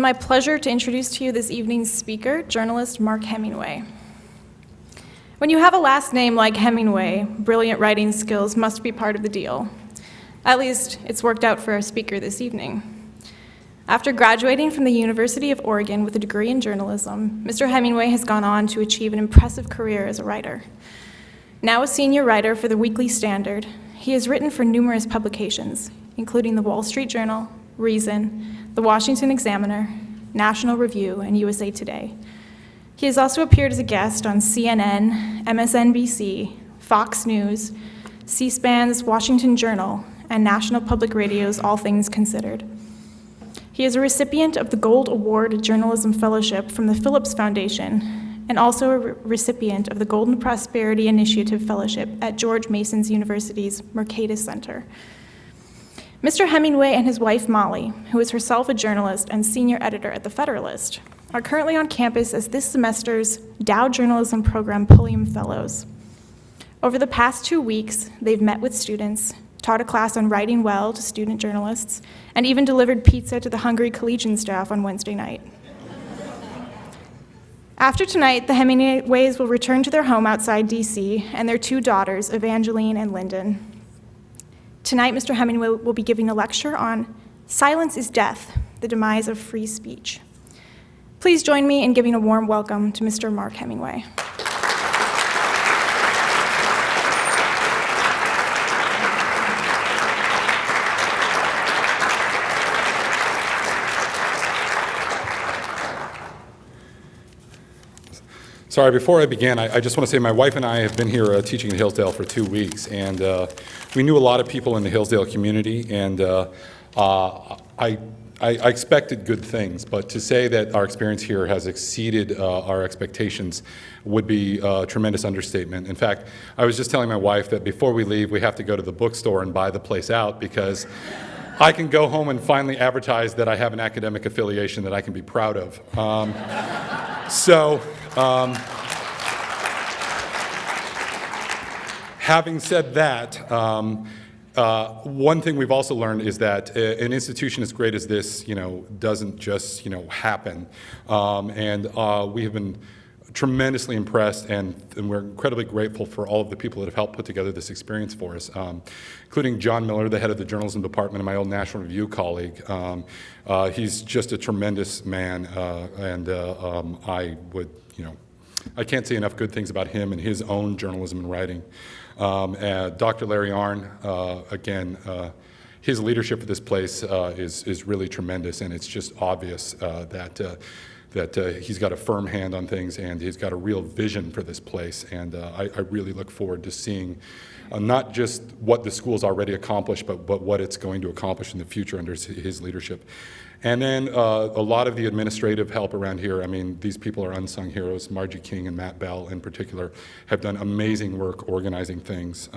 My pleasure to introduce to you this evening's speaker, journalist Mark Hemingway. When you have a last name like Hemingway, brilliant writing skills must be part of the deal. At least, it's worked out for our speaker this evening. After graduating from the University of Oregon with a degree in journalism, Mr. Hemingway has gone on to achieve an impressive career as a writer. Now a senior writer for the Weekly Standard, he has written for numerous publications, including the Wall Street Journal, Reason, the Washington Examiner, National Review, and USA Today. He has also appeared as a guest on CNN, MSNBC, Fox News, C-SPAN's Washington Journal, and National Public Radio's All Things Considered. He is a recipient of the Gold Award Journalism Fellowship from the Phillips Foundation, and also a recipient of the Golden Prosperity Initiative Fellowship at George Mason University's Mercatus Center. Mr. Hemingway and his wife, Mollie, who is herself a journalist and senior editor at The Federalist, are currently on campus as this semester's Dow Journalism Program Pulliam Fellows. Over the past 2 weeks, they've met with students, taught a class on writing well to student journalists, and even delivered pizza to the hungry collegian staff on Wednesday night. After tonight, the Hemingways will return to their home outside DC and their 2 daughters, Evangeline and Lyndon. Tonight, Mr. Hemingway will be giving a lecture on Silence is Death, the Demise of Free Speech. Please join me in giving a warm welcome to Mr. Mark Hemingway. Sorry, before I begin, I just want to say my wife and I have been here teaching in Hillsdale for 2 weeks, and we knew a lot of people in the Hillsdale community, and I expected good things, but to say that our experience here has exceeded our expectations would be a tremendous understatement. In fact, I was just telling my wife that before we leave, we have to go to the bookstore and buy the place out, because I can go home and finally advertise that I have an academic affiliation that I can be proud of. Having said that, one thing we've also learned is that an institution as great as this, doesn't just, happen. We have been tremendously impressed, and we're incredibly grateful for all of the people that have helped put together this experience for us, including John Miller, the head of the journalism department, and my old National Review colleague. He's just a tremendous man, I can't say enough good things about him and his own journalism and writing. Dr. Larry Arnn, again, his leadership for this place is really tremendous, and it's just obvious that he's got a firm hand on things, and he's got a real vision for this place. And I really look forward to seeing not just what the school's already accomplished, but what it's going to accomplish in the future under his leadership. And then a lot of the administrative help around here. I mean, these people are unsung heroes. Margie King and Matt Bell in particular have done amazing work organizing things.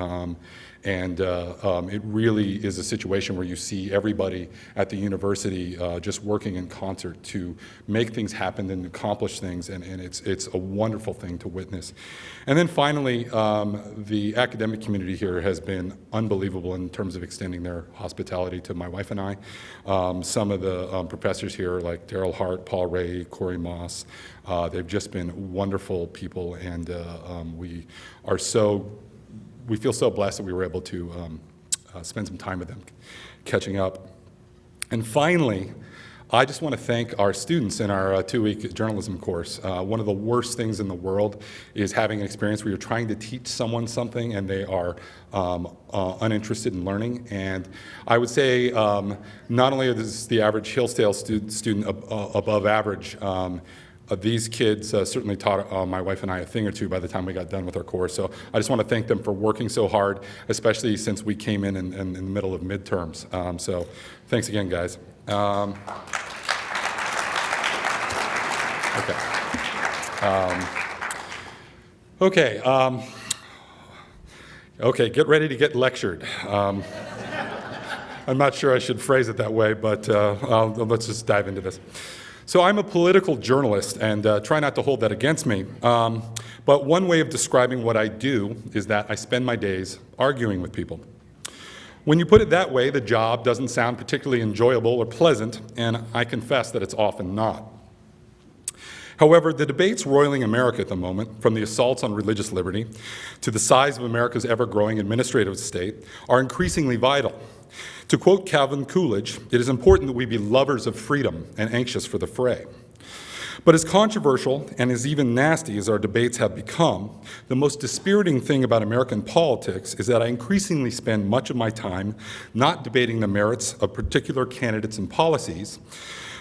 It really is a situation where you see everybody at the university just working in concert to make things happen and accomplish things, and it's a wonderful thing to witness. And then finally, the academic community here has been unbelievable in terms of extending their hospitality to my wife and I. Some of the professors here, like Daryl Hart, Paul Ray, Corey Moss, they've just been wonderful people, and we feel so blessed that we were able to spend some time with them, catching up. And finally, I just want to thank our students in our 2-week journalism course. One of the worst things in the world is having an experience where you're trying to teach someone something and they are uninterested in learning. And I would say not only is the average Hillsdale student above average, these kids certainly taught my wife and I a thing or two by the time we got done with our course. So I just want to thank them for working so hard, especially since we came in the middle of midterms. So thanks again, guys. Okay, get ready to get lectured. I'm not sure I should phrase it that way, but let's just dive into this. So I'm a political journalist, and try not to hold that against me. But one way of describing what I do is that I spend my days arguing with people. When you put it that way, the job doesn't sound particularly enjoyable or pleasant, and I confess that it's often not. However, the debates roiling America at the moment, from the assaults on religious liberty to the size of America's ever-growing administrative state, are increasingly vital. To quote Calvin Coolidge, it is important that we be lovers of freedom and anxious for the fray. But as controversial and as even nasty as our debates have become, the most dispiriting thing about American politics is that I increasingly spend much of my time not debating the merits of particular candidates and policies,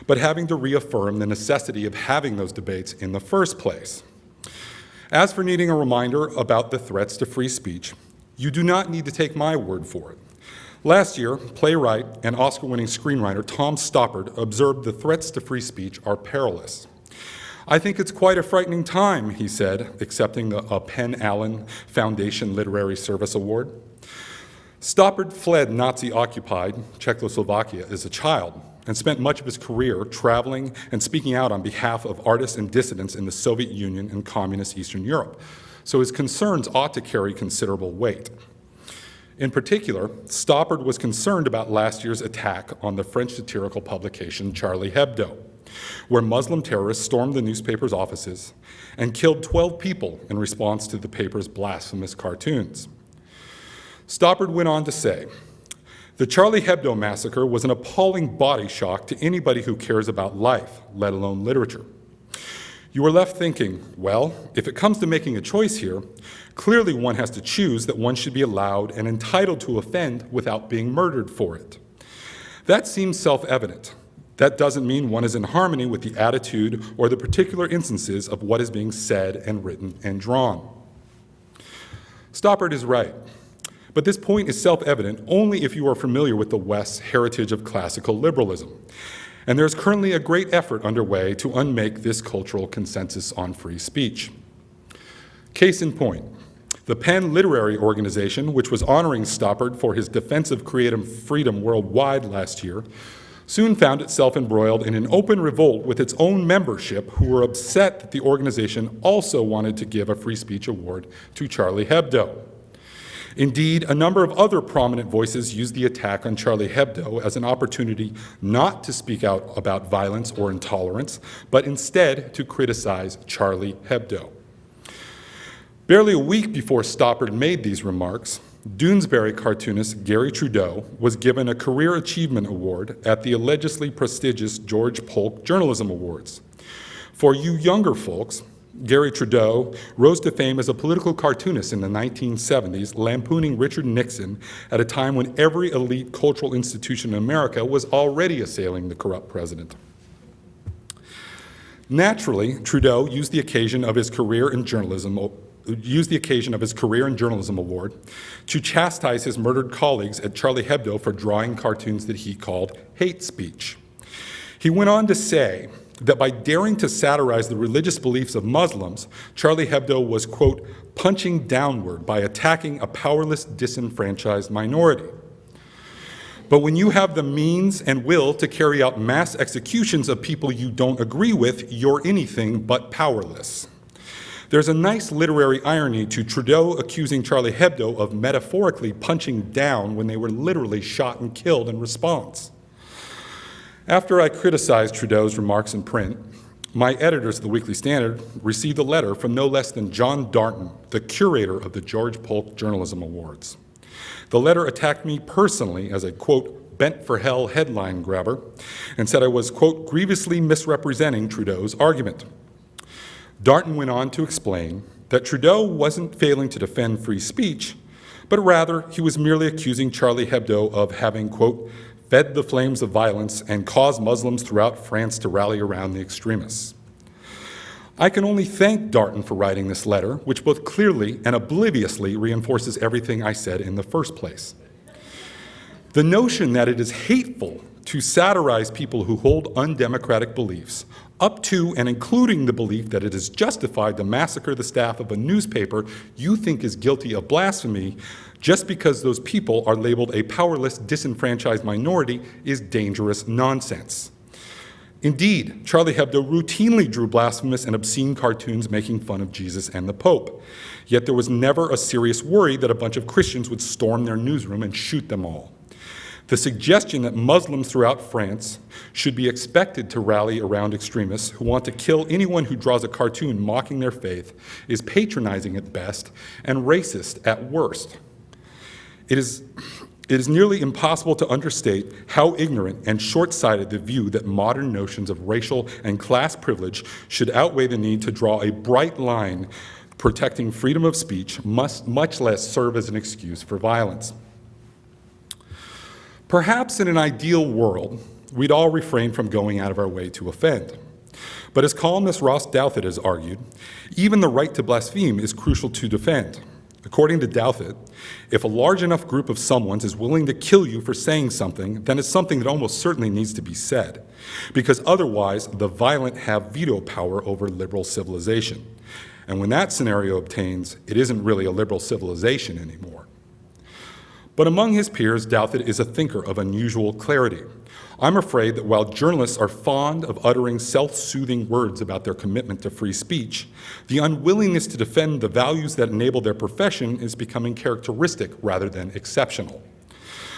but having to reaffirm the necessity of having those debates in the first place. As for needing a reminder about the threats to free speech, you do not need to take my word for it. Last year, playwright and Oscar-winning screenwriter Tom Stoppard observed the threats to free speech are perilous. I think it's quite a frightening time, he said, accepting the Penn Allen Foundation Literary Service Award. Stoppard fled Nazi-occupied Czechoslovakia as a child and spent much of his career traveling and speaking out on behalf of artists and dissidents in the Soviet Union and communist Eastern Europe, so his concerns ought to carry considerable weight. In particular, Stoppard was concerned about last year's attack on the French satirical publication Charlie Hebdo, where Muslim terrorists stormed the newspaper's offices and killed 12 people in response to the paper's blasphemous cartoons. Stoppard went on to say, "The Charlie Hebdo massacre was an appalling body shock to anybody who cares about life, let alone literature. You are left thinking, well, if it comes to making a choice here, clearly one has to choose that one should be allowed and entitled to offend without being murdered for it. That seems self-evident. That doesn't mean one is in harmony with the attitude or the particular instances of what is being said and written and drawn." Stoppard is right, but this point is self-evident only if you are familiar with the West's heritage of classical liberalism, and there is currently a great effort underway to unmake this cultural consensus on free speech. Case in point, the Penn Literary Organization, which was honoring Stoppard for his defense of creative freedom worldwide last year, soon found itself embroiled in an open revolt with its own membership, who were upset that the organization also wanted to give a free speech award to Charlie Hebdo. Indeed, a number of other prominent voices used the attack on Charlie Hebdo as an opportunity not to speak out about violence or intolerance, but instead to criticize Charlie Hebdo. Barely a week before Stoppard made these remarks, Doonesbury cartoonist Gary Trudeau was given a Career Achievement Award at the allegedly prestigious George Polk Journalism Awards. For you younger folks, Gary Trudeau rose to fame as a political cartoonist in the 1970s, lampooning Richard Nixon at a time when every elite cultural institution in America was already assailing the corrupt president. Naturally, Trudeau used the occasion of his career in journalism award to chastise his murdered colleagues at Charlie Hebdo for drawing cartoons that he called hate speech. He went on to say that by daring to satirize the religious beliefs of Muslims, Charlie Hebdo was, quote, punching downward by attacking a powerless, disenfranchised minority. But when you have the means and will to carry out mass executions of people you don't agree with, you're anything but powerless. There's a nice literary irony to Trudeau accusing Charlie Hebdo of metaphorically punching down when they were literally shot and killed in response. After I criticized Trudeau's remarks in print, my editors of the Weekly Standard received a letter from no less than John Darnton, the curator of the George Polk Journalism Awards. The letter attacked me personally as a, quote, bent for hell headline grabber, and said I was, quote, grievously misrepresenting Trudeau's argument. Darnton went on to explain that Trudeau wasn't failing to defend free speech, but rather he was merely accusing Charlie Hebdo of having, quote, fed the flames of violence and caused Muslims throughout France to rally around the extremists. I can only thank Darnton for writing this letter, which both clearly and obliviously reinforces everything I said in the first place. The notion that it is hateful to satirize people who hold undemocratic beliefs, up to and including the belief that it is justified to massacre the staff of a newspaper you think is guilty of blasphemy just because those people are labeled a powerless, disenfranchised minority, is dangerous nonsense. Indeed, Charlie Hebdo routinely drew blasphemous and obscene cartoons making fun of Jesus and the Pope. Yet there was never a serious worry that a bunch of Christians would storm their newsroom and shoot them all. The suggestion that Muslims throughout France should be expected to rally around extremists who want to kill anyone who draws a cartoon mocking their faith is patronizing at best and racist at worst. It is nearly impossible to understate how ignorant and short-sighted the view that modern notions of racial and class privilege should outweigh the need to draw a bright line protecting freedom of speech, much less serve as an excuse for violence. Perhaps in an ideal world, we'd all refrain from going out of our way to offend. But as columnist Ross Douthat has argued, even the right to blaspheme is crucial to defend. According to Douthat, if a large enough group of someones is willing to kill you for saying something, then it's something that almost certainly needs to be said, because otherwise the violent have veto power over liberal civilization. And when that scenario obtains, it isn't really a liberal civilization anymore. But among his peers, Douthat is a thinker of unusual clarity. I'm afraid that while journalists are fond of uttering self-soothing words about their commitment to free speech, the unwillingness to defend the values that enable their profession is becoming characteristic rather than exceptional.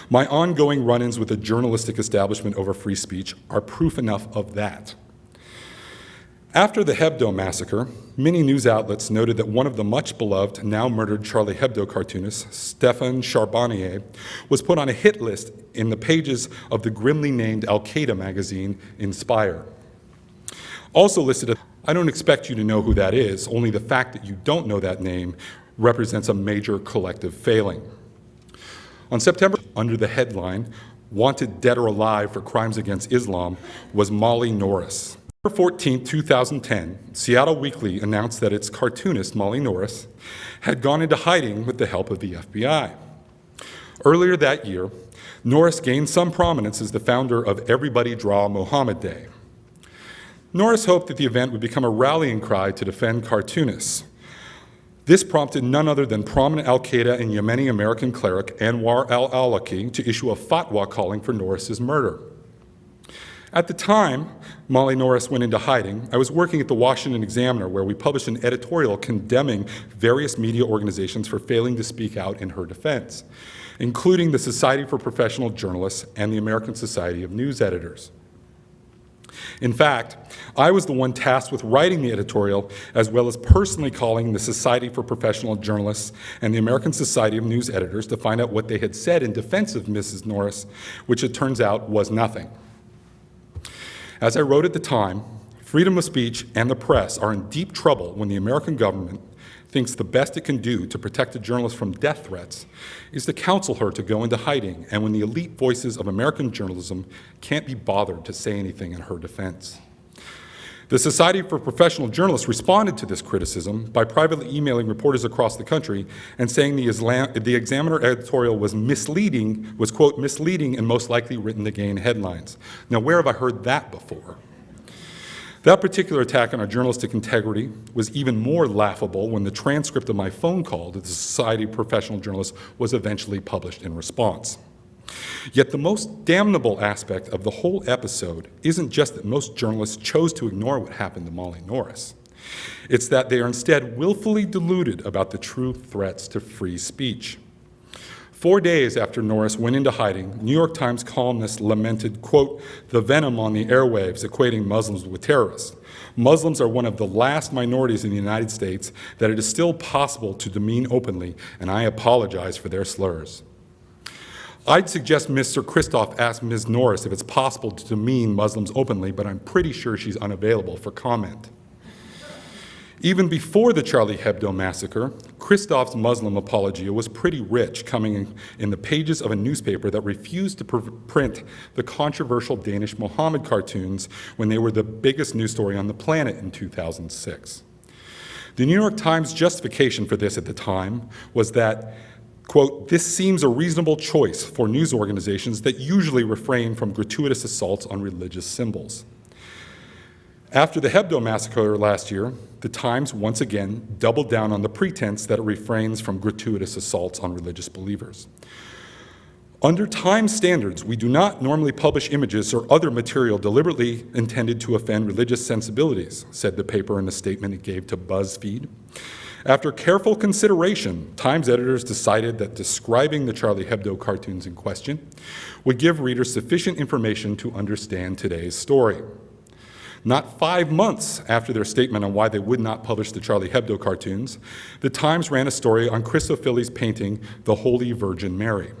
My ongoing run-ins with the journalistic establishment over free speech are proof enough of that. After the Hebdo massacre, many news outlets noted that one of the much-beloved, now-murdered Charlie Hebdo cartoonists, Stéphane Charbonnier, was put on a hit list in the pages of the grimly named Al-Qaeda magazine, Inspire. Also listed, I don't expect you to know who that is, only the fact that you don't know that name represents a major collective failing. On September, under the headline, Wanted Dead or Alive for Crimes Against Islam, was Mollie Norris. November 14, 2010, Seattle Weekly announced that its cartoonist, Mollie Norris, had gone into hiding with the help of the FBI. Earlier that year, Norris gained some prominence as the founder of Everybody Draw Mohammed Day. Norris hoped that the event would become a rallying cry to defend cartoonists. This prompted none other than prominent al-Qaeda and Yemeni American cleric Anwar al-Awlaki to issue a fatwa calling for Norris's murder. At the time Mollie Norris went into hiding, I was working at the Washington Examiner, where we published an editorial condemning various media organizations for failing to speak out in her defense, including the Society for Professional Journalists and the American Society of News Editors. In fact, I was the one tasked with writing the editorial, as well as personally calling the Society for Professional Journalists and the American Society of News Editors to find out what they had said in defense of Mrs. Norris, which it turns out was nothing. As I wrote at the time, freedom of speech and the press are in deep trouble when the American government thinks the best it can do to protect a journalist from death threats is to counsel her to go into hiding, and when the elite voices of American journalism can't be bothered to say anything in her defense. The Society for Professional Journalists responded to this criticism by privately emailing reporters across the country and saying the Examiner editorial was misleading, was, quote, misleading and most likely written to gain headlines. Now, where have I heard that before? That particular attack on our journalistic integrity was even more laughable when the transcript of my phone call to the Society of Professional Journalists was eventually published in response. Yet the most damnable aspect of the whole episode isn't just that most journalists chose to ignore what happened to Mollie Norris. It's that they are instead willfully deluded about the true threats to free speech. 4 days after Norris went into hiding, New York Times columnists lamented, quote, the venom on the airwaves equating Muslims with terrorists. Muslims are one of the last minorities in the United States that it is still possible to demean openly, and I apologize for their slurs. I'd suggest Mr. Christoph ask Ms. Norris if it's possible to demean Muslims openly, but I'm pretty sure she's unavailable for comment. Even before the Charlie Hebdo massacre, Christoph's Muslim apologia was pretty rich, coming in the pages of a newspaper that refused to print the controversial Danish Mohammed cartoons when they were the biggest news story on the planet in 2006. The New York Times justification for this at the time was that, quote, this seems a reasonable choice for news organizations that usually refrain from gratuitous assaults on religious symbols. After the Hebdo massacre last year, the Times once again doubled down on the pretense that it refrains from gratuitous assaults on religious believers. Under time standards, we do not normally publish images or other material deliberately intended to offend religious sensibilities, said the paper in a statement it gave to BuzzFeed. After careful consideration, Times editors decided that describing the Charlie Hebdo cartoons in question would give readers sufficient information to understand today's story. Not 5 months after their statement on why they would not publish the Charlie Hebdo cartoons, the Times ran a story on Christofili's painting, The Holy Virgin Mary.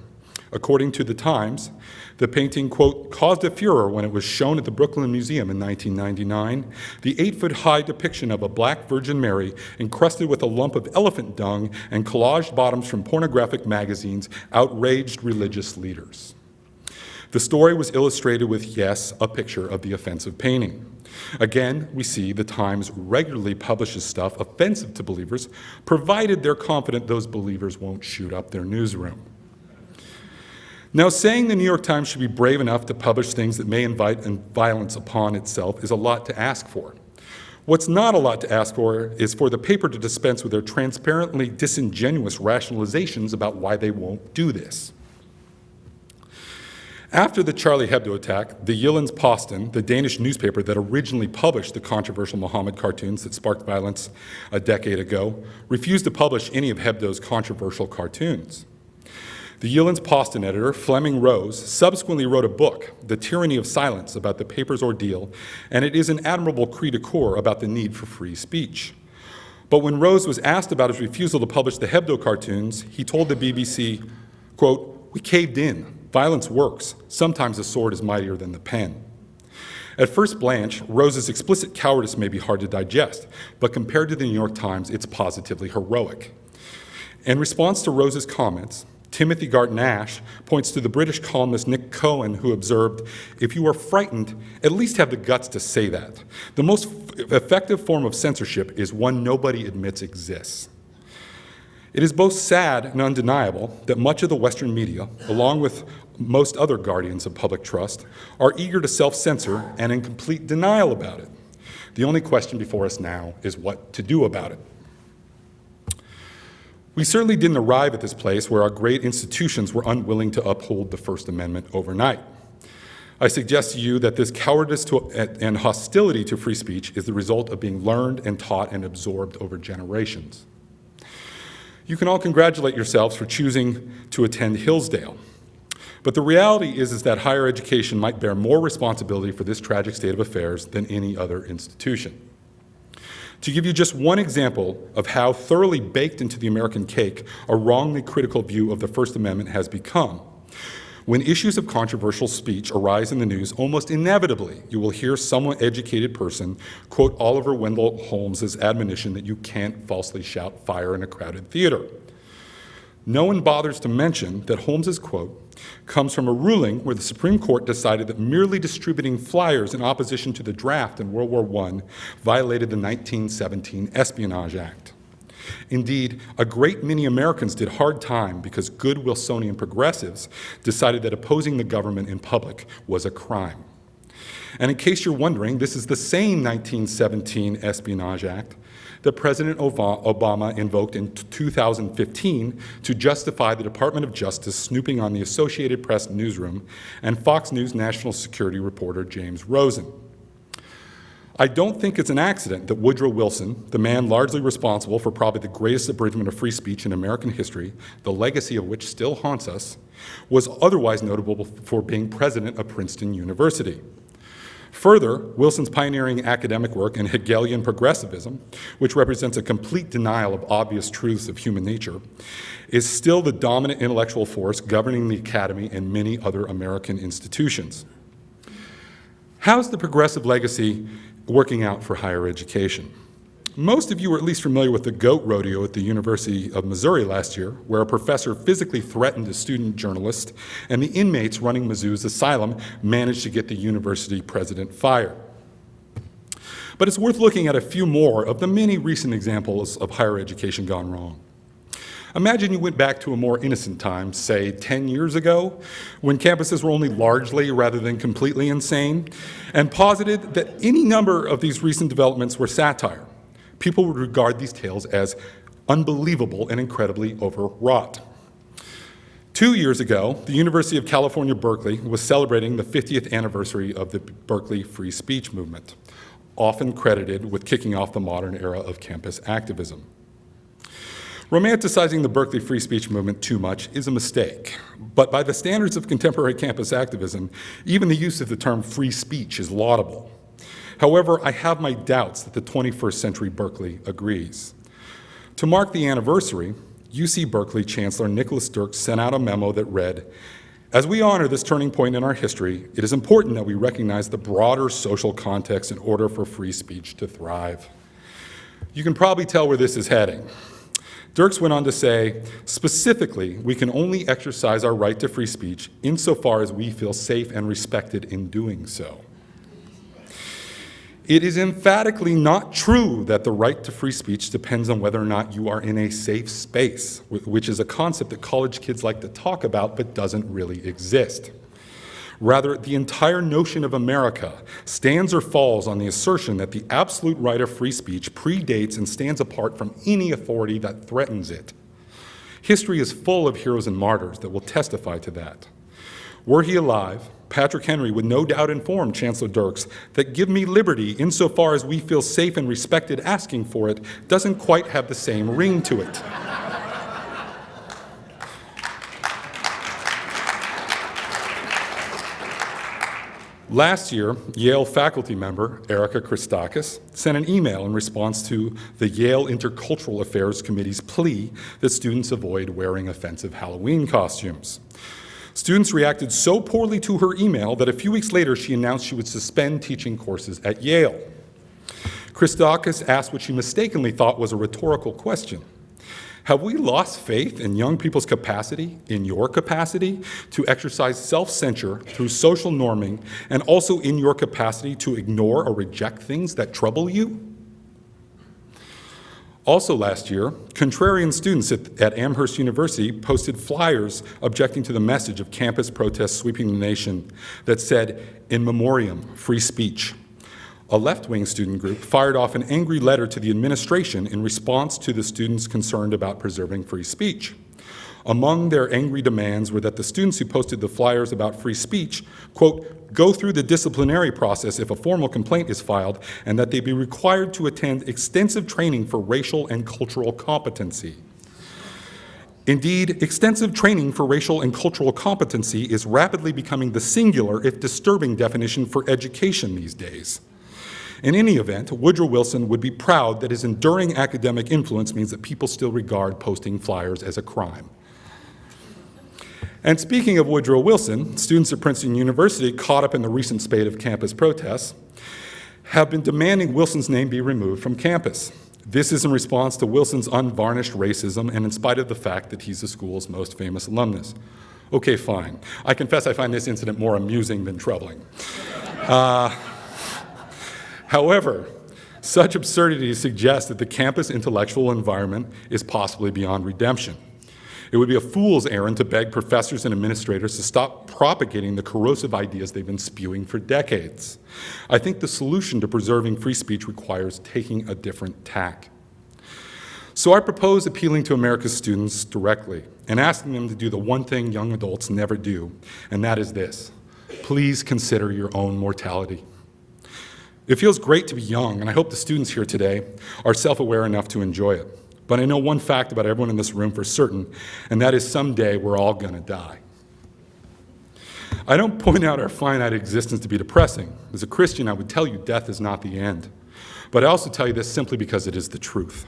According to the Times, the painting, quote, caused a furor when it was shown at the Brooklyn Museum in 1999. The 8-foot-high depiction of a black Virgin Mary encrusted with a lump of elephant dung and collaged bottoms from pornographic magazines outraged religious leaders. The story was illustrated with, yes, a picture of the offensive painting. Again, we see the Times regularly publishes stuff offensive to believers, provided they're confident those believers won't shoot up their newsroom. Now, saying the New York Times should be brave enough to publish things that may invite violence upon itself is a lot to ask for. What's not a lot to ask for is for the paper to dispense with their transparently disingenuous rationalizations about why they won't do this. After the Charlie Hebdo attack, the Jyllands-Posten, the Danish newspaper that originally published the controversial Muhammad cartoons that sparked violence a decade ago, refused to publish any of Hebdo's controversial cartoons. The Jyllands-Posten editor, Flemming Rose, subsequently wrote a book, The Tyranny of Silence, about the paper's ordeal, and it is an admirable cri de coeur about the need for free speech. But when Rose was asked about his refusal to publish the Hebdo cartoons, he told the BBC, quote, "We caved in. Violence works. Sometimes the sword is mightier than the pen." At first blanch, Rose's explicit cowardice may be hard to digest, but compared to the New York Times, it's positively heroic. In response to Rose's comments, Timothy Garton-Ash points to the British columnist Nick Cohen, who observed, "If you are frightened, at least have the guts to say that. The most effective form of censorship is one nobody admits exists." It is both sad and undeniable that much of the Western media, along with most other guardians of public trust, are eager to self-censor and in complete denial about it. The only question before us now is what to do about it. We certainly didn't arrive at this place where our great institutions were unwilling to uphold the First Amendment overnight. I suggest to you that this cowardice and hostility to free speech is the result of being learned and taught and absorbed over generations. You can all congratulate yourselves for choosing to attend Hillsdale. But the reality is that higher education might bear more responsibility for this tragic state of affairs than any other institution. To give you just one example of how thoroughly baked into the American cake a wrongly critical view of the First Amendment has become, when issues of controversial speech arise in the news, almost inevitably you will hear some educated person quote Oliver Wendell Holmes's admonition that you can't falsely shout fire in a crowded theater. No one bothers to mention that Holmes's quote comes from a ruling where the Supreme Court decided that merely distributing flyers in opposition to the draft in World War I violated the 1917 Espionage Act. Indeed, a great many Americans did hard time because good Wilsonian progressives decided that opposing the government in public was a crime. And in case you're wondering, this is the same 1917 Espionage Act that President Obama invoked in 2015 to justify the Department of Justice snooping on the Associated Press newsroom and Fox News national security reporter James Rosen. I don't think it's an accident that Woodrow Wilson, the man largely responsible for probably the greatest abridgment of free speech in American history, the legacy of which still haunts us, was otherwise notable for being president of Princeton University. Further, Wilson's pioneering academic work in Hegelian progressivism, which represents a complete denial of obvious truths of human nature, is still the dominant intellectual force governing the academy and many other American institutions. How's the progressive legacy working out for higher education? Most of you are at least familiar with the goat rodeo at the University of Missouri last year, where a professor physically threatened a student journalist, and the inmates running Mizzou's asylum managed to get the university president fired. But it's worth looking at a few more of the many recent examples of higher education gone wrong. Imagine you went back to a more innocent time, say 10 years ago, when campuses were only largely rather than completely insane, and posited that any number of these recent developments were satire. People would regard these tales as unbelievable and incredibly overwrought. 2 years ago, the University of California, Berkeley was celebrating the 50th anniversary of the Berkeley free speech movement, often credited with kicking off the modern era of campus activism. Romanticizing the Berkeley free speech movement too much is a mistake, but by the standards of contemporary campus activism, even the use of the term free speech is laudable. However, I have my doubts that the 21st century Berkeley agrees. To mark the anniversary, UC Berkeley Chancellor Nicholas Dirks sent out a memo that read, "As we honor this turning point in our history, it is important that we recognize the broader social context in order for free speech to thrive." You can probably tell where this is heading. Dirks went on to say, specifically, we can only exercise our right to free speech insofar as we feel safe and respected in doing so. It is emphatically not true that the right to free speech depends on whether or not you are in a safe space, which is a concept that college kids like to talk about but doesn't really exist. Rather, the entire notion of America stands or falls on the assertion that the absolute right of free speech predates and stands apart from any authority that threatens it. History is full of heroes and martyrs that will testify to that. Were he alive, Patrick Henry would no doubt inform Chancellor Dirks that "give me liberty insofar as we feel safe and respected asking for it" doesn't quite have the same ring to it. Last year, Yale faculty member Erica Christakis sent an email in response to the Yale Intercultural Affairs Committee's plea that students avoid wearing offensive Halloween costumes. Students reacted so poorly to her email that a few weeks later she announced she would suspend teaching courses at Yale. Christakis asked what she mistakenly thought was a rhetorical question. Have we lost faith in young people's capacity, in your capacity, to exercise self-censure through social norming, and also in your capacity to ignore or reject things that trouble you? Also last year, contrarian students at Amherst University posted flyers objecting to the message of campus protests sweeping the nation that said, "In memoriam, free speech." A left-wing student group fired off an angry letter to the administration in response to the students concerned about preserving free speech. Among their angry demands were that the students who posted the flyers about free speech, quote, "go through the disciplinary process if a formal complaint is filed, and that they be required to attend extensive training for racial and cultural competency." Indeed, extensive training for racial and cultural competency is rapidly becoming the singular, if disturbing, definition for education these days. In any event, Woodrow Wilson would be proud that his enduring academic influence means that people still regard posting flyers as a crime. And speaking of Woodrow Wilson, students at Princeton University, caught up in the recent spate of campus protests, have been demanding Wilson's name be removed from campus. This is in response to Wilson's unvarnished racism and in spite of the fact that he's the school's most famous alumnus. Okay, fine. I confess I find this incident more amusing than troubling. However, such absurdities suggest that the campus intellectual environment is possibly beyond redemption. It would be a fool's errand to beg professors and administrators to stop propagating the corrosive ideas they've been spewing for decades. I think the solution to preserving free speech requires taking a different tack. So I propose appealing to America's students directly and asking them to do the one thing young adults never do, and that is this: please consider your own mortality. It feels great to be young, and I hope the students here today are self-aware enough to enjoy it. But I know one fact about everyone in this room for certain, and that is someday we're all gonna die. I don't point out our finite existence to be depressing. As a Christian, I would tell you death is not the end. But I also tell you this simply because it is the truth.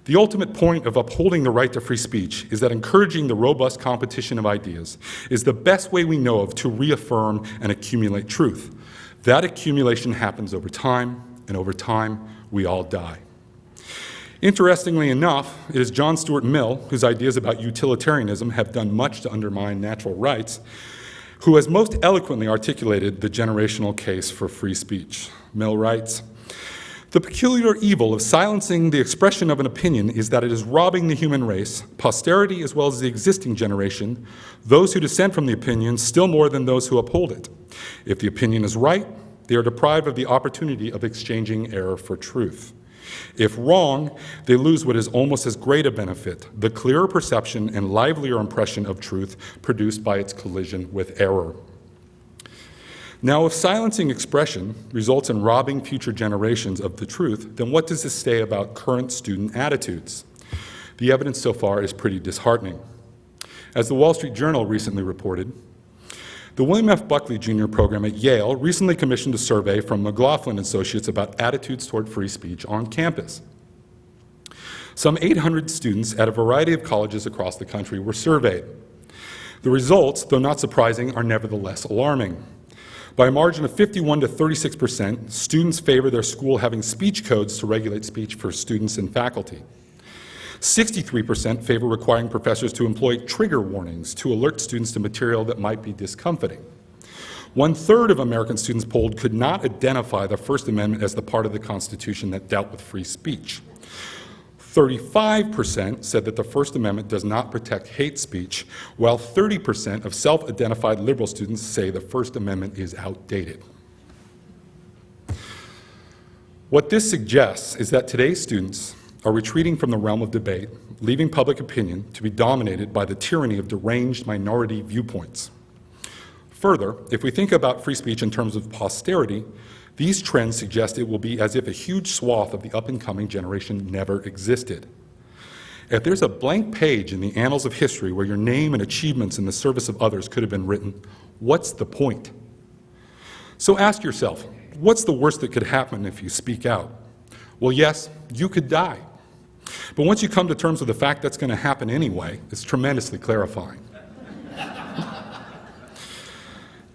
The ultimate point of upholding the right to free speech is that encouraging the robust competition of ideas is the best way we know of to reaffirm and accumulate truth. That accumulation happens over time, and over time, we all die. Interestingly enough, it is John Stuart Mill, whose ideas about utilitarianism have done much to undermine natural rights, who has most eloquently articulated the generational case for free speech. Mill writes, "The peculiar evil of silencing the expression of an opinion is that it is robbing the human race, posterity as well as the existing generation, those who dissent from the opinion still more than those who uphold it. If the opinion is right, they are deprived of the opportunity of exchanging error for truth. If wrong, they lose what is almost as great a benefit, the clearer perception and livelier impression of truth produced by its collision with error. Now, if silencing expression results in robbing future generations of the truth, then what does this say about current student attitudes? The evidence so far is pretty disheartening. As the Wall Street Journal recently reported, the William F. Buckley Jr. program at Yale recently commissioned a survey from McLaughlin Associates about attitudes toward free speech on campus. Some 800 students at a variety of colleges across the country were surveyed. The results, though not surprising, are nevertheless alarming. By a margin of 51 to 36%, students favor their school having speech codes to regulate speech for students and faculty. 63% favor requiring professors to employ trigger warnings to alert students to material that might be discomfiting. 1/3 of American students polled could not identify the First Amendment as the part of the Constitution that dealt with free speech. 35% said that the First Amendment does not protect hate speech, while 30% of self-identified liberal students say the First Amendment is outdated. What this suggests is that today's students are retreating from the realm of debate, leaving public opinion to be dominated by the tyranny of deranged minority viewpoints. Further, if we think about free speech in terms of posterity, these trends suggest it will be as if a huge swath of the up-and-coming generation never existed. If there's a blank page in the annals of history where your name and achievements in the service of others could have been written, what's the point? So ask yourself, what's the worst that could happen if you speak out? Well, yes, you could die. But once you come to terms with the fact that's going to happen anyway, it's tremendously clarifying.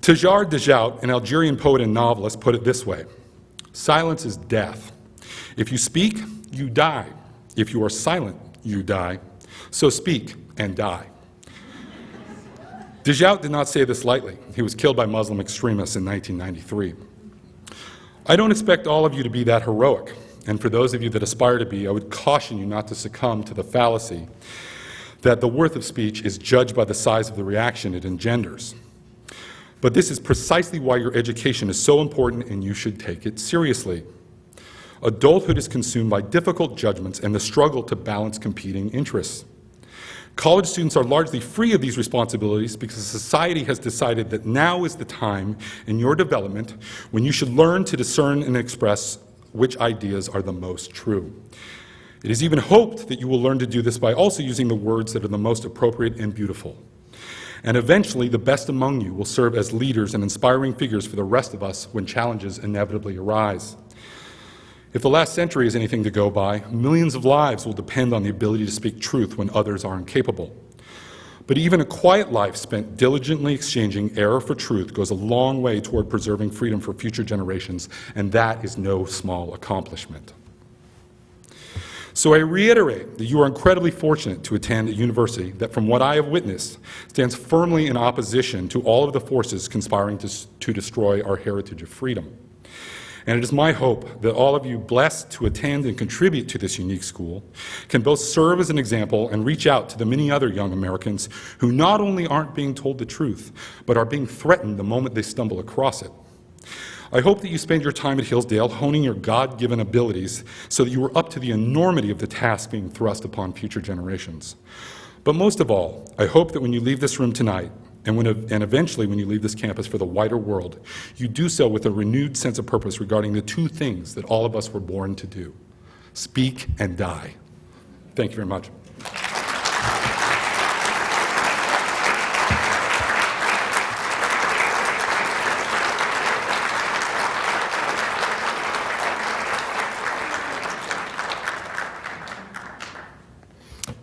Tajar Djout, an Algerian poet and novelist, put it this way: silence is death. If you speak, you die. If you are silent, you die. So speak and die. Djout did not say this lightly. He was killed by Muslim extremists in 1993. I don't expect all of you to be that heroic. And for those of you that aspire to be, I would caution you not to succumb to the fallacy that the worth of speech is judged by the size of the reaction it engenders. But this is precisely why your education is so important, and you should take it seriously. Adulthood is consumed by difficult judgments and the struggle to balance competing interests. College students are largely free of these responsibilities because society has decided that now is the time in your development when you should learn to discern and express which ideas are the most true. It is even hoped that you will learn to do this by also using the words that are the most appropriate and beautiful. And eventually, the best among you will serve as leaders and inspiring figures for the rest of us when challenges inevitably arise. If the last century is anything to go by, millions of lives will depend on the ability to speak truth when others are incapable. But even a quiet life spent diligently exchanging error for truth goes a long way toward preserving freedom for future generations, and that is no small accomplishment. So I reiterate that you are incredibly fortunate to attend a university that, from what I have witnessed, stands firmly in opposition to all of the forces conspiring to destroy our heritage of freedom. And it is my hope that all of you blessed to attend and contribute to this unique school can both serve as an example and reach out to the many other young Americans who not only aren't being told the truth, but are being threatened the moment they stumble across it. I hope that you spend your time at Hillsdale honing your God-given abilities so that you are up to the enormity of the task being thrust upon future generations. But most of all, I hope that when you leave this room tonight, and eventually when you leave this campus for the wider world, you do so with a renewed sense of purpose regarding the two things that all of us were born to do: speak and die. Thank you very much.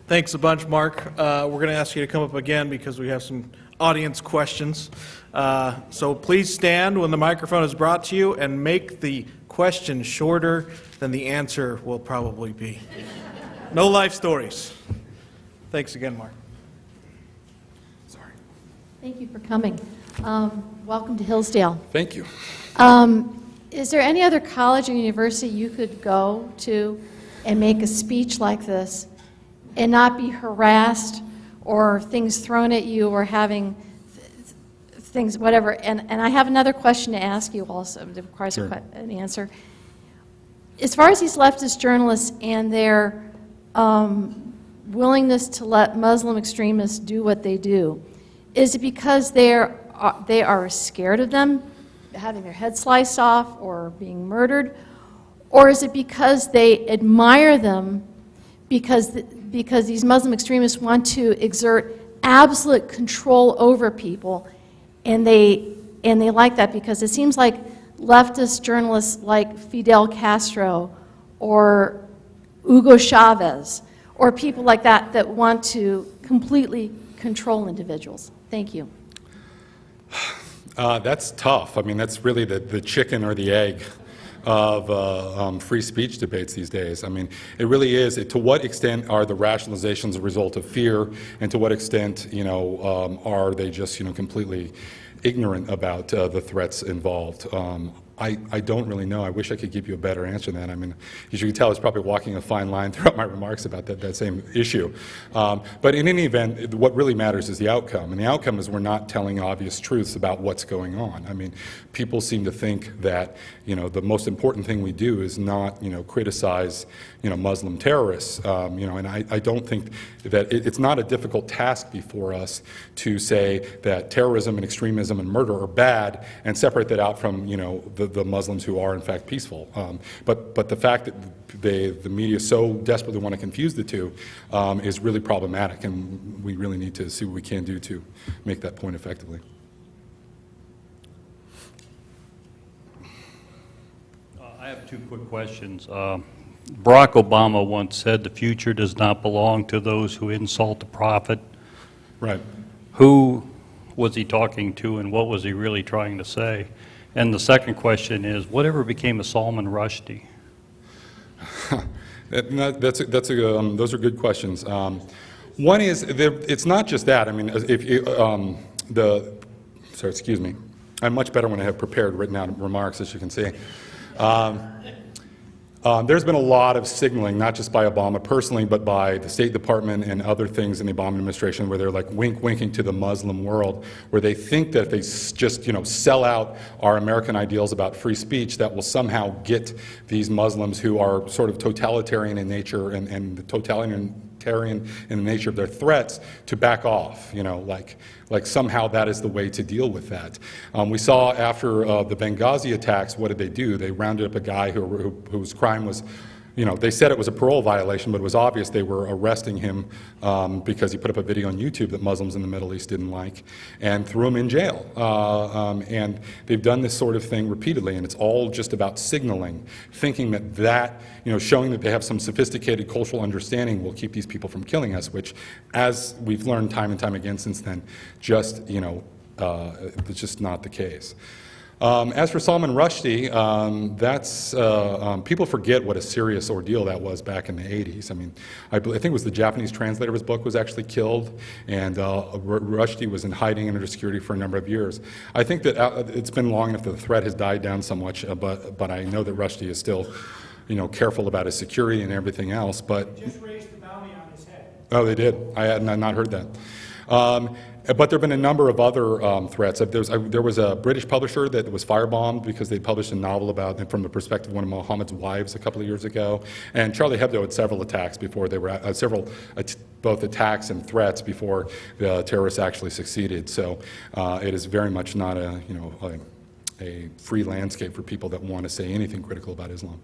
Thanks a bunch, Mark. We're going to ask you to come up again because we have some audience questions. So please stand when the microphone is brought to you and make the question shorter than the answer will probably be. No life stories. Thanks again, Mark. Sorry. Thank you for coming. Welcome to Hillsdale. Thank you. Is there any other college or university you could go to and make a speech like this and not be harassed or things thrown at you or having things, whatever? And I have another question to ask you also that requires Sure. an answer. as far as these leftist journalists and their willingness to let Muslim extremists do what they do, is it because they are scared of them having their head sliced off or being murdered, or is it because they admire them because these Muslim extremists want to exert absolute control over people, and they like that because it seems like leftist journalists like Fidel Castro or Hugo Chavez or people like that want to completely control individuals? Thank you. That's tough. I mean, that's really the chicken or the egg of free speech debates these days. I mean, it really is. To what extent are the rationalizations a result of fear, and to what extent, are they just, completely ignorant about the threats involved? I don't really know. I wish I could give you a better answer than that. I mean, as you can tell, I was probably walking a fine line throughout my remarks about that same issue. But in any event, what really matters is the outcome. And the outcome is we're not telling obvious truths about what's going on. I mean, people seem to think that, the most important thing we do is not, criticize, Muslim terrorists. And I don't think that it's not a difficult task before us to say that terrorism and extremism and murder are bad and separate that out from, the Muslims who are in fact peaceful. But the fact that the media so desperately want to confuse the two is really problematic, and we really need to see what we can do to make that point effectively. I have two quick questions. Barack Obama once said the future does not belong to those who insult the prophet. Right. Who was he talking to, and what was he really trying to say? And the second question is, whatever became of Salman Rushdie? Those are good questions. One is, it's not just that. I mean, if you, sorry, excuse me. I'm much better when I have prepared written out remarks, as you can see. There's been a lot of signaling, not just by Obama personally, but by the State Department and other things in the Obama administration, where they're like winking to the Muslim world, where they think that if they just sell out our American ideals about free speech, that will somehow get these Muslims who are sort of totalitarian in nature and totalitarian in the nature of their threats to back off, like somehow that is the way to deal with that. We saw after the Benghazi attacks, what did they do? They rounded up a guy whose crime was, they said it was a parole violation, but it was obvious they were arresting him because he put up a video on YouTube that Muslims in the Middle East didn't like, and threw him in jail. And they've done this sort of thing repeatedly, and it's all just about signaling, thinking that showing that they have some sophisticated cultural understanding will keep these people from killing us, which, as we've learned time and time again since then, just, it's just not the case. As for Salman Rushdie, people forget what a serious ordeal that was back in the 80s. I mean, I think it was the Japanese translator of his book was actually killed, and Rushdie was in hiding under security for a number of years. I think that it's been long enough that the threat has died down somewhat, but I know that Rushdie is still, careful about his security and everything else. But just raised the bounty on his head. Oh, they did. I had not heard that. But there have been a number of other threats. There was a British publisher that was firebombed because they published a novel about, from the perspective of one of Muhammad's wives a couple of years ago. And Charlie Hebdo had several attacks before they were, both attacks and threats before the terrorists actually succeeded. So it is very much not a free landscape for people that want to say anything critical about Islam.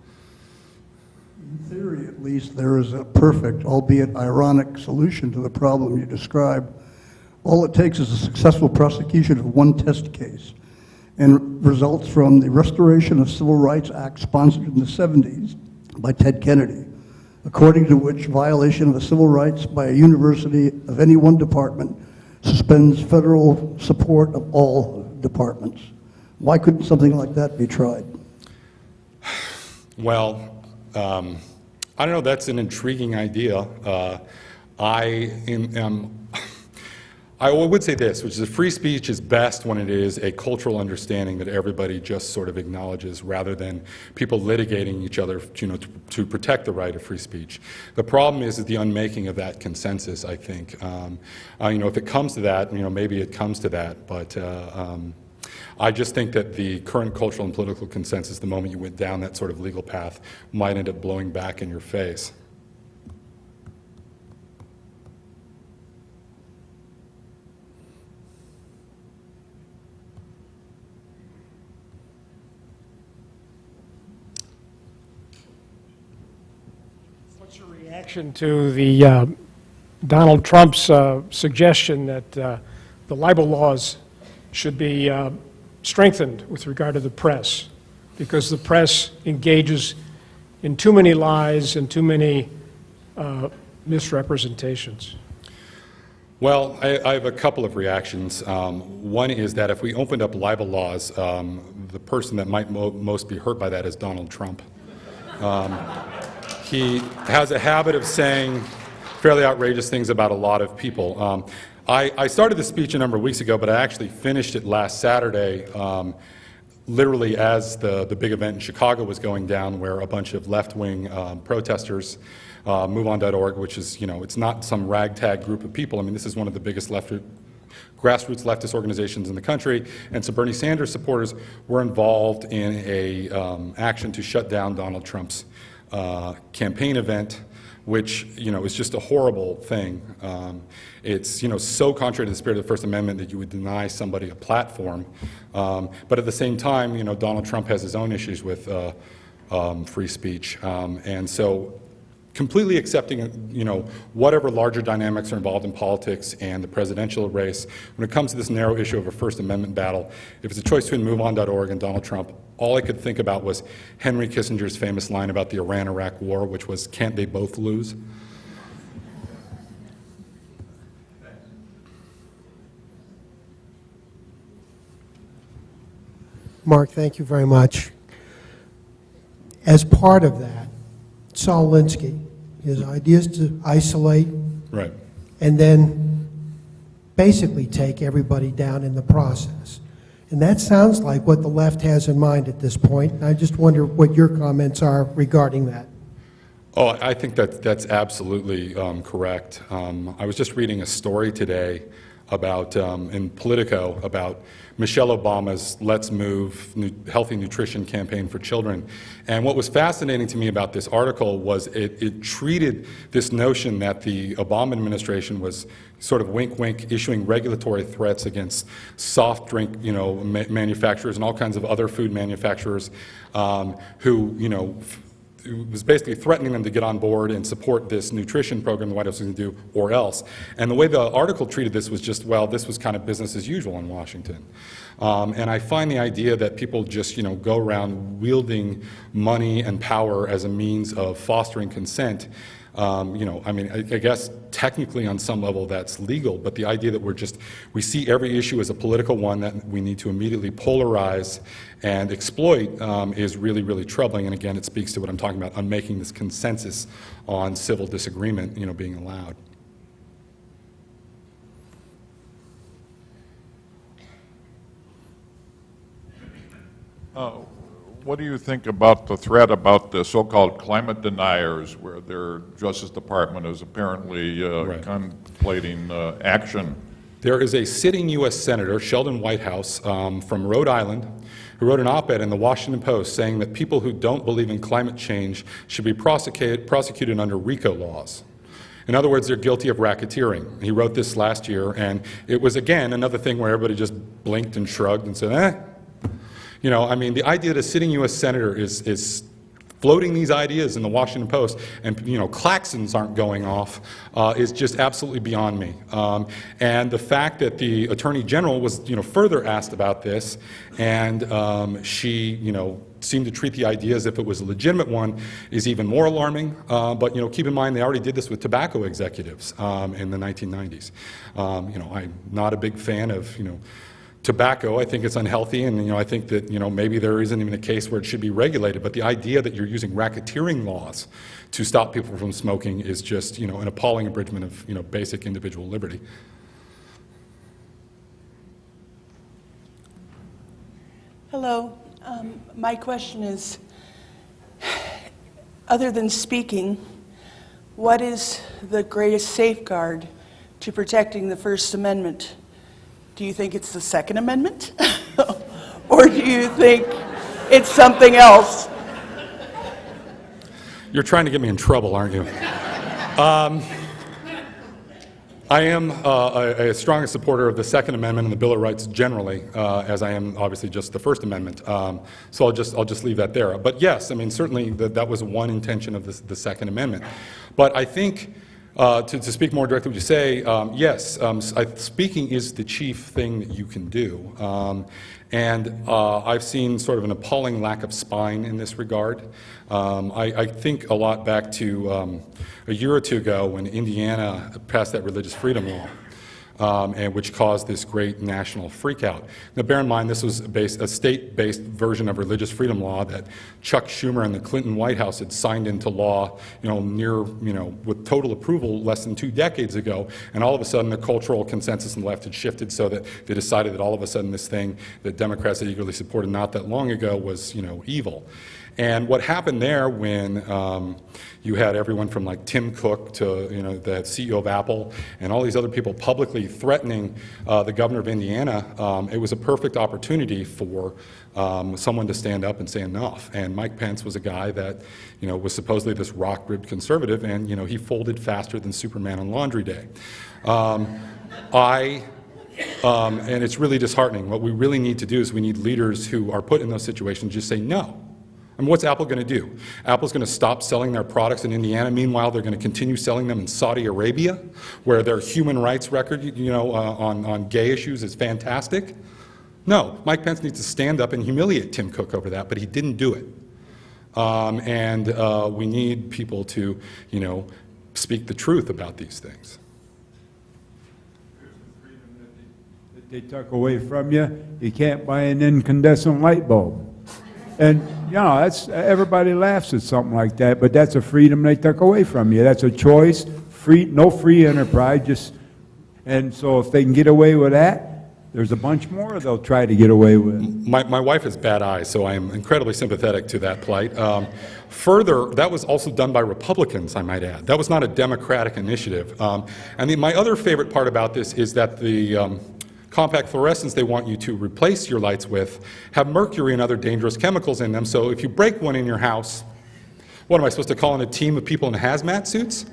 In theory, at least, there is a perfect, albeit ironic, solution to the problem you described. All it takes is a successful prosecution of one test case, and results from the Restoration of Civil Rights Act sponsored in the 70s by Ted Kennedy, according to which violation of a civil rights by a university of any one department suspends federal support of all departments. Why couldn't something like that be tried? Well, I don't know, that's an intriguing idea. I would say this, which is that free speech is best when it is a cultural understanding that everybody just sort of acknowledges, rather than people litigating each other, to protect the right of free speech. The problem is the unmaking of that consensus, I think. If it comes to that, maybe it comes to that, but I just think that the current cultural and political consensus, the moment you went down that sort of legal path, might end up blowing back in your face. What's your reaction to the Donald Trump's suggestion that the libel laws should be strengthened with regard to the press, because the press engages in too many lies and too many misrepresentations? Well, I have a couple of reactions. One is that if we opened up libel laws, the person that might most be hurt by that is Donald Trump. He has a habit of saying fairly outrageous things about a lot of people. I started the speech a number of weeks ago, but I actually finished it last Saturday, literally as the big event in Chicago was going down, where a bunch of left-wing protesters, MoveOn.org, which is, it's not some ragtag group of people. I mean, this is one of the biggest grassroots leftist organizations in the country, and so Bernie Sanders supporters were involved in a action to shut down Donald Trump's campaign event, which, is just a horrible thing. It's, so contrary to the spirit of the First Amendment that you would deny somebody a platform. But at the same time, Donald Trump has his own issues with free speech. And so completely accepting, whatever larger dynamics are involved in politics and the presidential race, when it comes to this narrow issue of a First Amendment battle, if it's a choice between MoveOn.org and Donald Trump, all I could think about was Henry Kissinger's famous line about the Iran-Iraq war, which was, "Can't they both lose?" Mark, thank you very much. As part of that, Saul Alinsky, his idea is to isolate Right. and then basically take everybody down in the process. And that sounds like what the left has in mind at this point. I just wonder what your comments are regarding that. Oh, I think that's absolutely correct. I was just reading a story today about, in Politico, about Michelle Obama's Let's Move healthy nutrition campaign for children. And what was fascinating to me about this article was it treated this notion that the Obama administration was sort of wink-wink issuing regulatory threats against soft drink, manufacturers and all kinds of other food manufacturers who, it was basically threatening them to get on board and support this nutrition program the White House was going to do, or else. And the way the article treated this was just, well, this was kind of business as usual in Washington. And I find the idea that people just, go around wielding money and power as a means of fostering consent, I guess technically on some level that's legal, but the idea that we see every issue as a political one that we need to immediately polarize and exploit is really, really troubling. And again, it speaks to what I'm talking about on making this consensus on civil disagreement, being allowed. What do you think about the threat about the so-called climate deniers, where their Justice Department is apparently contemplating action? There is a sitting U.S. Senator, Sheldon Whitehouse, from Rhode Island, who wrote an op-ed in the Washington Post saying that people who don't believe in climate change should be prosecuted under RICO laws. In other words, they're guilty of racketeering. He wrote this last year, and it was, again, another thing where everybody just blinked and shrugged and said, the idea that a sitting U.S. Senator is floating these ideas in the Washington Post and, klaxons aren't going off is just absolutely beyond me. And the fact that the Attorney General was, further asked about this, and she, seemed to treat the idea as if it was a legitimate one is even more alarming. But, keep in mind, they already did this with tobacco executives in the 1990s. I'm not a big fan of, tobacco. I think it's unhealthy, and I think that maybe there isn't even a case where it should be regulated. But the idea that you're using racketeering laws to stop people from smoking is just an appalling abridgment of basic individual liberty. Hello. My question is, other than speaking, what is the greatest safeguard to protecting the First Amendment? Do you think it's the Second Amendment? or do you think it's something else? You're trying to get me in trouble, aren't you? I am a strong supporter of the Second Amendment and the Bill of Rights generally, as I am obviously just the First Amendment. So I'll just leave that there. But yes, I mean, certainly that was one intention of the Second Amendment. But I think, to speak more directly what you say, yes, speaking is the chief thing that you can do. And I've seen sort of an appalling lack of spine in this regard. I think a lot back to a year or two ago when Indiana passed that religious freedom law, and which caused this great national freakout. Now bear in mind this was a state-based version of religious freedom law that Chuck Schumer and the Clinton White House had signed into law, with total approval less than 2 decades ago, and all of a sudden the cultural consensus on the left had shifted so that they decided that all of a sudden this thing that Democrats had eagerly supported not that long ago was, evil. And what happened there when you had everyone from like Tim Cook to the CEO of Apple and all these other people publicly threatening the governor of Indiana, it was a perfect opportunity for someone to stand up and say enough. And Mike Pence was a guy that was supposedly this rock-ribbed conservative, and he folded faster than Superman on Laundry Day. And it's really disheartening. What we really need to do is we need leaders who are put in those situations just say no. I mean, what's Apple going to do? Apple's going to stop selling their products in Indiana. Meanwhile, they're going to continue selling them in Saudi Arabia, where their human rights record, on gay issues is fantastic. No, Mike Pence needs to stand up and humiliate Tim Cook over that, but he didn't do it. We need people to, speak the truth about these things. They took away from you. You can't buy an incandescent light bulb. And, that's everybody laughs at something like that, but that's a freedom they took away from you. That's a choice, no free enterprise. And so if they can get away with that, there's a bunch more they'll try to get away with. My wife has bad eyes, so I am incredibly sympathetic to that plight. Further, that was also done by Republicans, I might add. That was not a Democratic initiative. My other favorite part about this is that the compact fluorescents they want you to replace your lights with have mercury and other dangerous chemicals in them, so if you break one in your house, what am I supposed to call in a team of people in hazmat suits?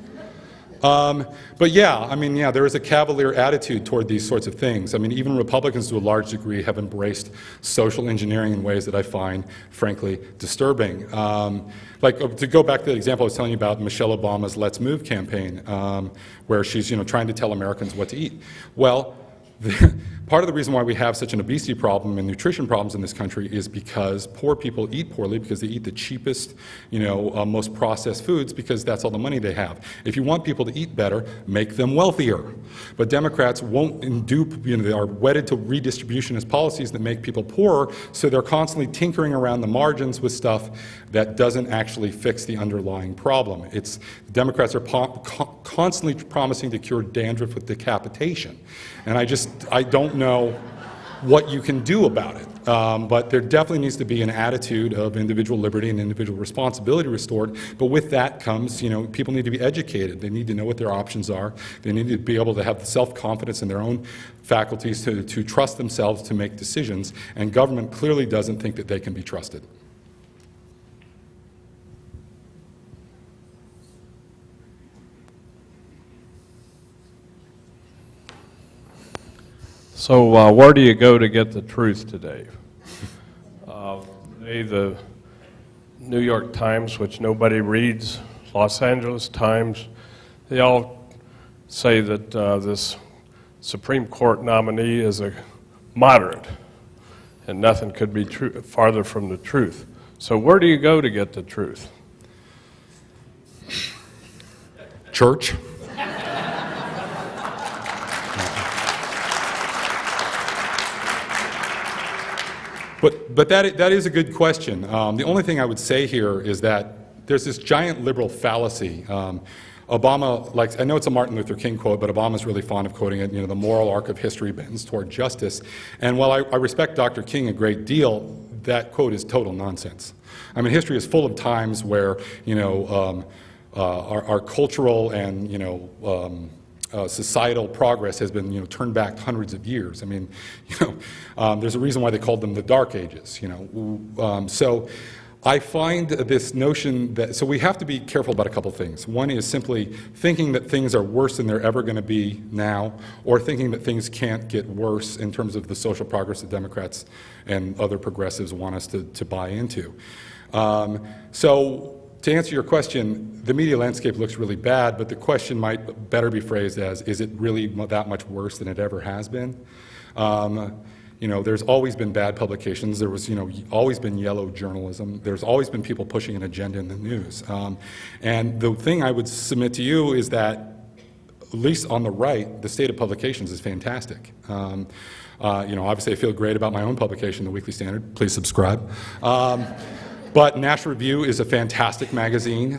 But yeah, there is a cavalier attitude toward these sorts of things. I mean, even Republicans to a large degree have embraced social engineering in ways that I find, frankly, disturbing. To go back to the example I was telling you about Michelle Obama's Let's Move campaign, where she's trying to tell Americans what to eat. Well, part of the reason why we have such an obesity problem and nutrition problems in this country is because poor people eat poorly because they eat the cheapest, most processed foods because that's all the money they have. If you want people to eat better, make them wealthier. But Democrats won't they are wedded to redistributionist policies that make people poorer, so they're constantly tinkering around the margins with stuff that doesn't actually fix the underlying problem. Democrats are constantly promising to cure dandruff with decapitation. And I don't know what you can do about it. But there definitely needs to be an attitude of individual liberty and individual responsibility restored. But with that comes, people need to be educated. They need to know what their options are. They need to be able to have the self-confidence in their own faculties to trust themselves to make decisions. And government clearly doesn't think that they can be trusted. So where do you go to get the truth today? Today the New York Times, which nobody reads, Los Angeles Times, they all say that this Supreme Court nominee is a moderate, and nothing could be farther from the truth. So where do you go to get the truth? Church. But that is a good question. The only thing I would say here is that there's this giant liberal fallacy. Obama, I know it's a Martin Luther King quote, but Obama's really fond of quoting it, the moral arc of history bends toward justice. And while I respect Dr. King a great deal, that quote is total nonsense. I mean, history is full of times where, our cultural and, societal progress has been, turned back hundreds of years. I mean, there's a reason why they called them the Dark Ages, So I find this notion that, so we have to be careful about a couple things. One is simply thinking that things are worse than they're ever going to be now, or thinking that things can't get worse in terms of the social progress that Democrats and other progressives want us to buy into. So to answer your question, the media landscape looks really bad, but the question might better be phrased as, is it really that much worse than it ever has been? There's always been bad publications. There was, always been yellow journalism. There's always been people pushing an agenda in the news. And the thing I would submit to you is that, at least on the right, the state of publications is fantastic. Obviously I feel great about my own publication, The Weekly Standard. Please subscribe. But National Review is a fantastic magazine.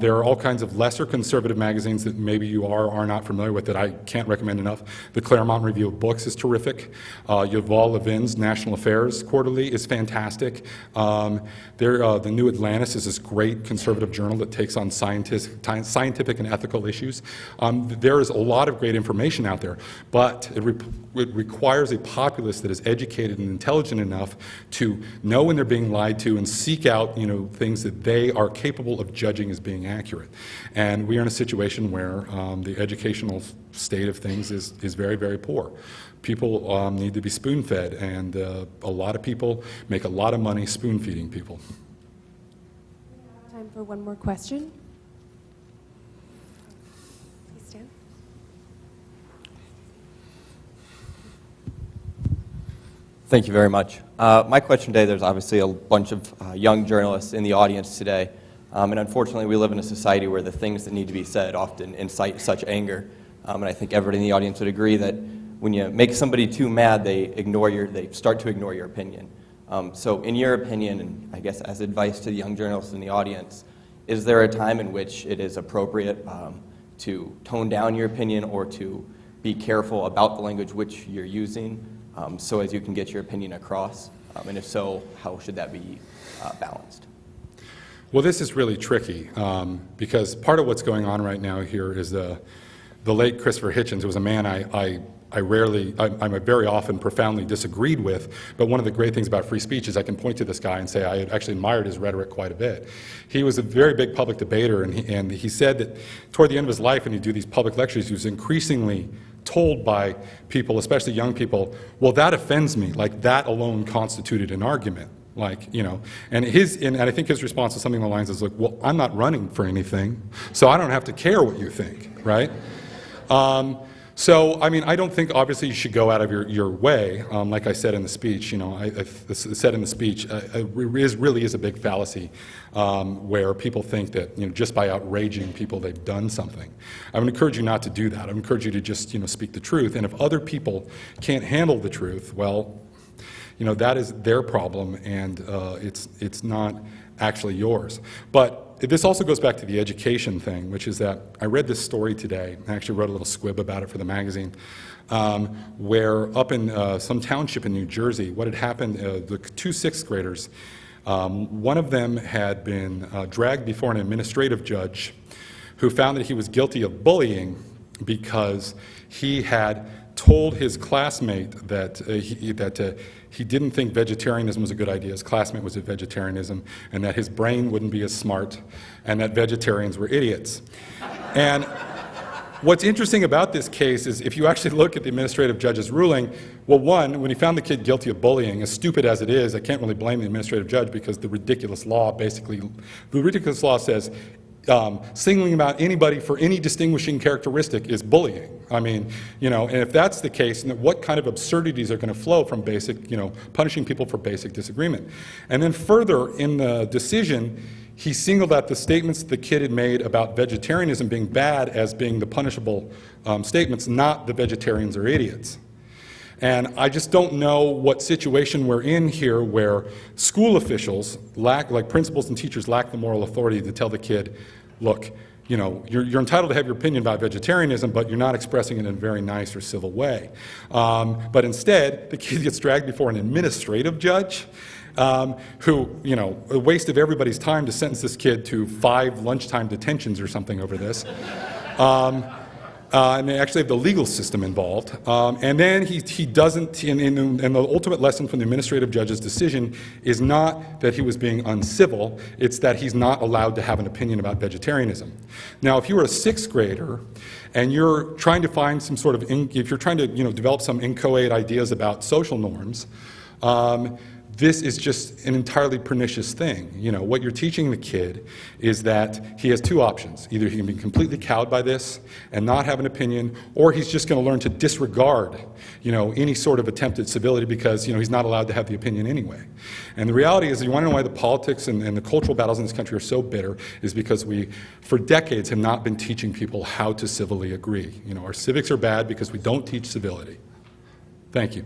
There are all kinds of lesser conservative magazines that maybe you are or are not familiar with that I can't recommend enough. The Claremont Review of Books is terrific. Yuval Levin's National Affairs Quarterly is fantastic. The New Atlantis is this great conservative journal that takes on scientific and ethical issues. There is a lot of great information out there, but it requires a populace that is educated and intelligent enough to know when they're being lied to and seek out things that they are capable of judging as being accurate. And we are in a situation where the educational state of things is very, very poor. People need to be spoon-fed, and a lot of people make a lot of money spoon-feeding people. Time for one more question. Please stand. Thank you very much. My question today, there's obviously a bunch of young journalists in the audience today, and unfortunately we live in a society where the things that need to be said often incite such anger, and I think everybody in the audience would agree that when you make somebody too mad, they start to ignore your opinion. So in your opinion, and I guess as advice to the young journalists in the audience, is there a time in which it is appropriate to tone down your opinion or to be careful about the language which you're using so as you can get your opinion across? And if so, how should that be balanced? Well, this is really tricky because part of what's going on right now here is the late Christopher Hitchens, who was a man I very often profoundly disagreed with, but one of the great things about free speech is I can point to this guy and say I had actually admired his rhetoric quite a bit. He was a very big public debater, and he said that toward the end of his life, when he'd do these public lectures, he was increasingly told by people, especially young people, well, that offends me, like that alone constituted an argument. And I think his response to something along the lines is like, well, I'm not running for anything, so I don't have to care what you think, right? So, I mean, I don't think obviously you should go out of your way. Like I said in the speech, I said in the speech, it really is a big fallacy where people think that, just by outraging people, they've done something. I would encourage you not to do that. I would encourage you to just, speak the truth. And if other people can't handle the truth, well, that is their problem, and it's not actually yours. But this also goes back to the education thing, which is that I read this story today. I actually wrote a little squib about it for the magazine, where up in some township in New Jersey, what had happened, the two sixth graders, one of them had been dragged before an administrative judge who found that he was guilty of bullying because he had told his classmate that he didn't think vegetarianism was a good idea. His classmate was a vegetarianism, and that his brain wouldn't be as smart, and that vegetarians were idiots. And what's interesting about this case is if you actually look at the administrative judge's ruling, well, one, when he found the kid guilty of bullying, as stupid as it is, I can't really blame the administrative judge because the ridiculous law says singling out anybody for any distinguishing characteristic is bullying. I mean, and if that's the case, then what kind of absurdities are going to flow from basic, punishing people for basic disagreement? And then further in the decision, he singled out the statements the kid had made about vegetarianism being bad as being the punishable statements, not the vegetarians are idiots. And I just don't know what situation we're in here where school officials like principals and teachers lack the moral authority to tell the kid, look, you're entitled to have your opinion about vegetarianism, but you're not expressing it in a very nice or civil way. But instead, the kid gets dragged before an administrative judge who, a waste of everybody's time to sentence this kid to 5 lunchtime detentions or something over this. And they actually have the legal system involved. And then he doesn't, and the ultimate lesson from the administrative judge's decision is not that he was being uncivil, it's that he's not allowed to have an opinion about vegetarianism. Now, if you were a 6th grader and you're trying to find some sort of, if you're trying to develop some inchoate ideas about social norms, this is just an entirely pernicious thing. What you're teaching the kid is that he has 2 options. Either he can be completely cowed by this and not have an opinion, or he's just going to learn to disregard, any sort of attempt at civility because, he's not allowed to have the opinion anyway. And the reality is, you want to know why the politics and the cultural battles in this country are so bitter, is because we, for decades, have not been teaching people how to civilly agree. Our civics are bad because we don't teach civility. Thank you.